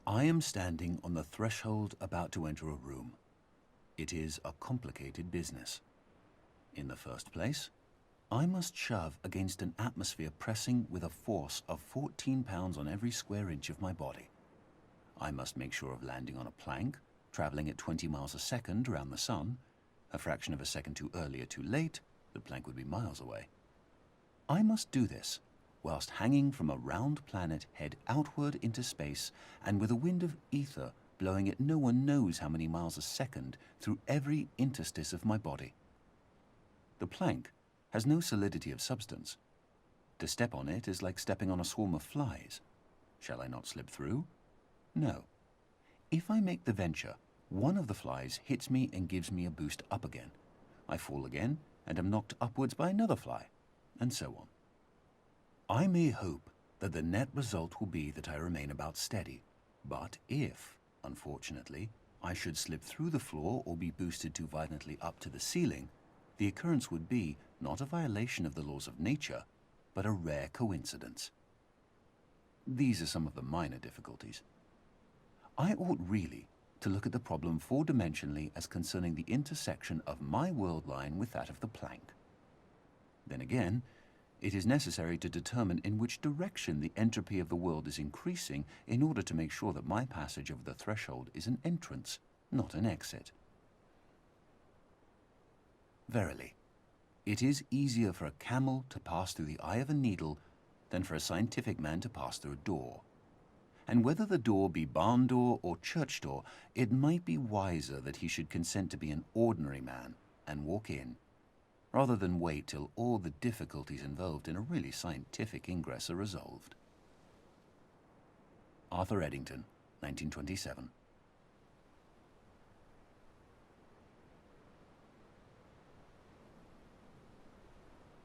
I am standing on the threshold about to enter a room. It is a complicated business. In the first place, I must shove against an atmosphere pressing with a force of 14 pounds on every square inch of my body. I must make sure of landing on a plank, traveling at 20 miles a second around the sun. A fraction of a second too early or too late, the plank would be miles away. I must do this whilst hanging from a round planet head outward into space and with a wind of ether blowing at no one knows how many miles a second through every interstice of my body. The plank has no solidity of substance. To step on it is like stepping on a swarm of flies. Shall I not slip through? No. If I make the venture, one of the flies hits me and gives me a boost up again. I fall again and am knocked upwards by another fly, and so on. I may hope that the net result will be that I remain about steady, but if, unfortunately, I should slip through the floor or be boosted too violently up to the ceiling, the occurrence would be not a violation of the laws of nature, but a rare coincidence. These are some of the minor difficulties. I ought really to look at the problem four-dimensionally as concerning the intersection of my world line with that of the plank. Then again, it is necessary to determine in which direction the entropy of the world is increasing in order to make sure that my passage over the threshold is an entrance, not an exit. Verily, it is easier for a camel to pass through the eye of a needle than for a scientific man to pass through a door. And whether the door be barn door or church door, it might be wiser that he should consent to be an ordinary man and walk in, rather than wait till all the difficulties involved in a really scientific ingress are resolved. Arthur Eddington, 1927.